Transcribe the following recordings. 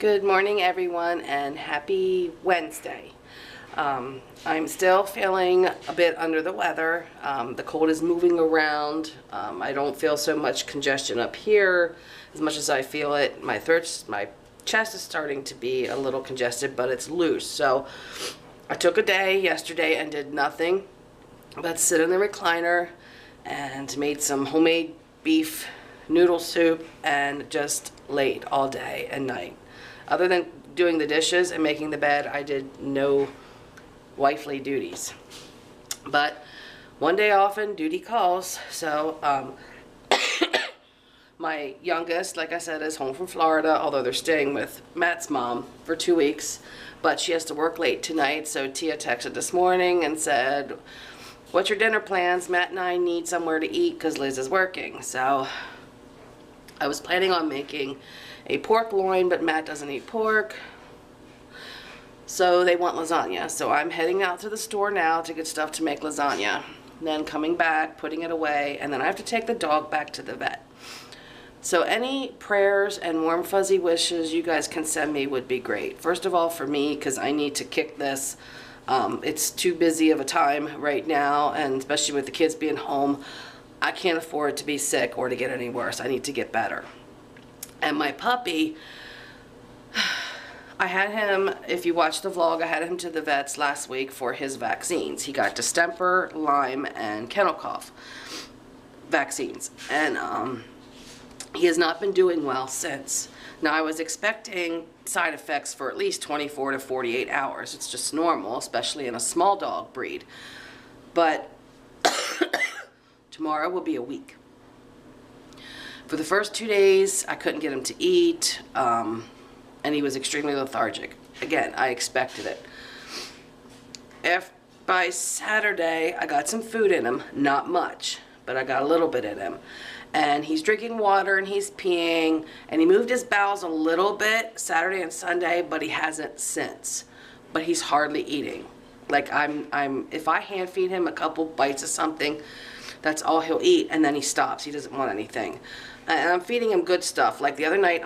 Good morning, everyone, and happy Wednesday. I'm still feeling a bit under the weather. The cold is moving around. I don't feel so much congestion up here as much as I feel it. My chest is starting to be a little congested, but it's loose. So I took a day yesterday and did nothing but sit in the recliner and made some homemade beef noodle soup and just laid all day and night. Other than doing the dishes and making the bed, I did no wifely duties. But one day off and duty calls. So my youngest, like I said, is home from Florida, although they're staying with Matt's mom for 2 weeks. But she has to work late tonight, so Tia texted this morning and said, "What's your dinner plans? Matt and I need somewhere to eat because Liz is working." So I was planning on making a pork loin, but Matt doesn't eat pork, so they want lasagna. So I'm heading out to the store now to get stuff to make lasagna, then coming back, putting it away, and then I have to take the dog back to the vet. So any prayers and warm fuzzy wishes you guys can send me would be great. First of all, for me, because I need to kick this. It's too busy of a time right now, and especially with the kids being home, I can't afford to be sick or to get any worse. I need to get better. And my puppy, I had him, if you watched the vlog, I had him to the vets last week for his vaccines. He got distemper, Lyme, and kennel cough vaccines. And he has not been doing well since. Now, I was expecting side effects for at least 24 to 48 hours. It's just normal, especially in a small dog breed. But tomorrow will be a week. For the first 2 days, I couldn't get him to eat, and he was extremely lethargic. Again, I expected it. By Saturday, I got some food in him. Not much, but I got a little bit in him. And he's drinking water and he's peeing, and he moved his bowels a little bit Saturday and Sunday, but he hasn't since. But he's hardly eating. Like if I hand feed him a couple bites of something, that's all he'll eat, and then he stops. He doesn't want anything. And I'm feeding him good stuff. Like the other night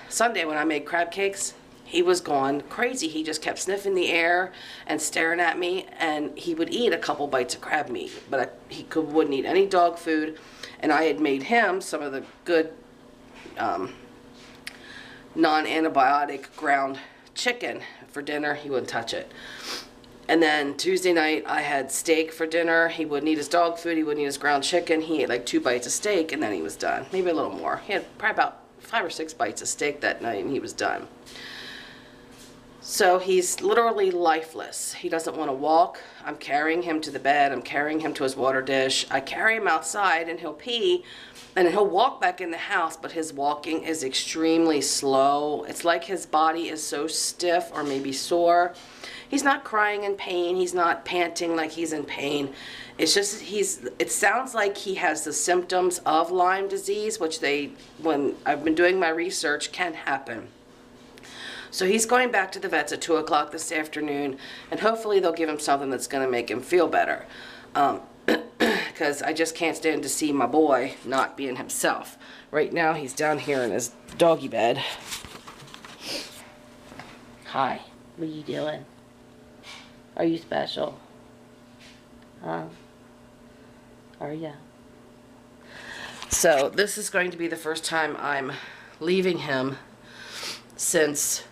Sunday when I made crab cakes, he was going crazy. He just kept sniffing the air and staring at me, and he would eat a couple bites of crab meat, but he wouldn't eat any dog food. And I had made him some of the good non-antibiotic ground chicken for dinner. He wouldn't touch it. And then Tuesday night, I had steak for dinner. He wouldn't eat his dog food. He wouldn't eat his ground chicken. He ate like 2 bites of steak, and then he was done. Maybe a little more. He had probably about 5 or 6 bites of steak that night, and he was done. So he's literally lifeless. He doesn't want to walk. I'm carrying him to the bed. I'm carrying him to his water dish. I carry him outside, and he'll pee, and he'll walk back in the house, but his walking is extremely slow. It's like his body is so stiff or maybe sore. He's not crying in pain. He's not panting like he's in pain. It's just it sounds like he has the symptoms of Lyme disease, which when I've been doing my research, can happen. So he's going back to the vets at 2 o'clock this afternoon, and hopefully they'll give him something that's going to make him feel better. Because I just can't stand to see my boy not being himself. Right now he's down here in his doggy bed. Hi, what are you doing? Are you special? Huh? Are ya? So this is going to be the first time I'm leaving him since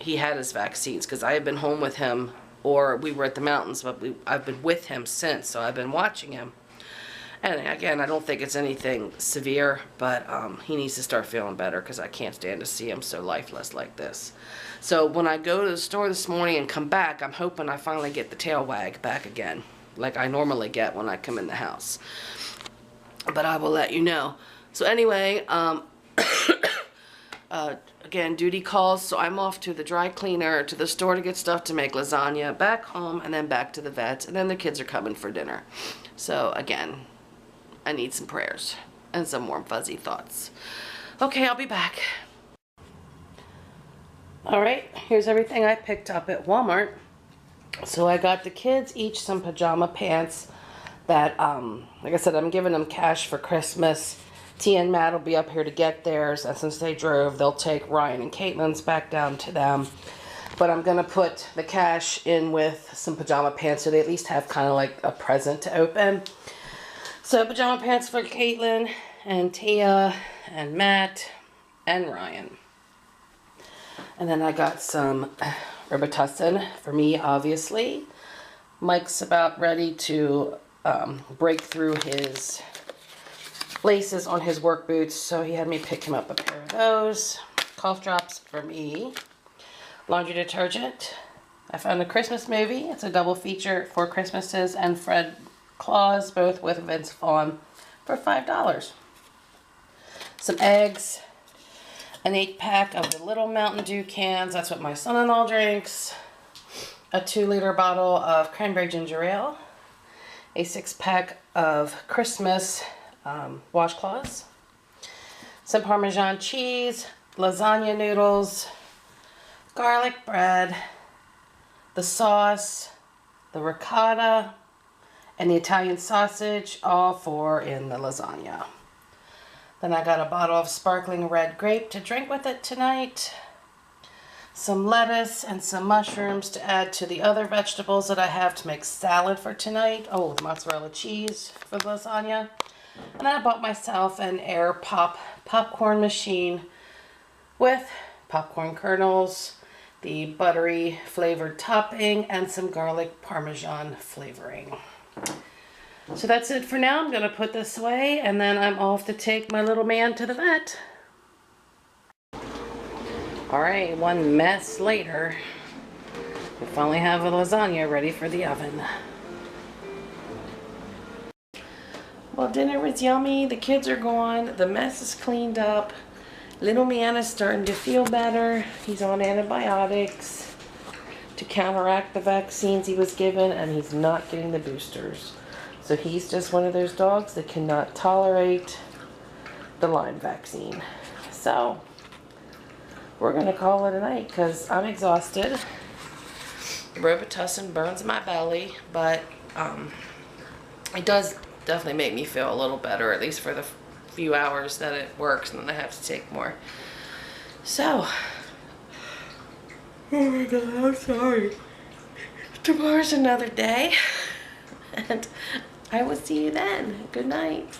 he had his vaccines, because I have been home with him, or we were at the mountains, but I've been with him since, so I've been watching him. And again, I don't think it's anything severe, but he needs to start feeling better, because I can't stand to see him so lifeless like this. So when I go to the store this morning and come back, I'm hoping I finally get the tail wag back again, like I normally get when I come in the house. But I will let you know. So anyway, again, duty calls, so I'm off to the dry cleaner, to the store to get stuff to make lasagna, back home, and then back to the vets, and then the kids are coming for dinner. So again, I need some prayers and some warm fuzzy thoughts. Okay, I'll be back. Alright, here's everything I picked up at Walmart. So I got the kids each some pajama pants that, like I said, I'm giving them cash for Christmas. Tia and Matt will be up here to get theirs, and since they drove, they'll take Ryan and Caitlin's back down to them. But I'm going to put the cash in with some pajama pants so they at least have kind of like a present to open. So pajama pants for Caitlin and Tia and Matt and Ryan. And then I got some Robitussin for me, obviously. Mike's about ready to break through his laces on his work boots, so he had me pick him up a pair of those. Cough drops for me. Laundry detergent. I found a Christmas movie. It's a double feature, for Christmases and Fred Claus, both with Vince Vaughn, for $5. Some eggs. An 8-pack of the little Mountain Dew cans. That's what my son-in-law drinks. A 2-liter bottle of cranberry ginger ale. A 6-pack of Christmas washcloths. Some Parmesan cheese. Lasagna noodles. Garlic bread. The sauce. The ricotta. And the Italian sausage. All 4 in the lasagna. Then I got a bottle of sparkling red grape to drink with it tonight. Some lettuce and some mushrooms to add to the other vegetables that I have to make salad for tonight. Oh, the mozzarella cheese for the lasagna. And I bought myself an air popcorn machine with popcorn kernels, the buttery flavored topping, and some garlic parmesan flavoring. So that's it for now. I'm going to put this away, and then I'm off to take my little man to the vet. Alright, one mess later, we finally have a lasagna ready for the oven. Well, dinner was yummy. The kids are gone. The mess is cleaned up. Little man is starting to feel better. He's on antibiotics to counteract the vaccines he was given, and he's not getting the boosters. So he's just one of those dogs that cannot tolerate the Lyme vaccine. So we're going to call it a night because I'm exhausted. Robitussin burns my belly, but it does definitely make me feel a little better, at least for the few hours that it works, and then I have to take more. So, oh my God, I'm sorry. Tomorrow's another day, and I will see you then. Good night.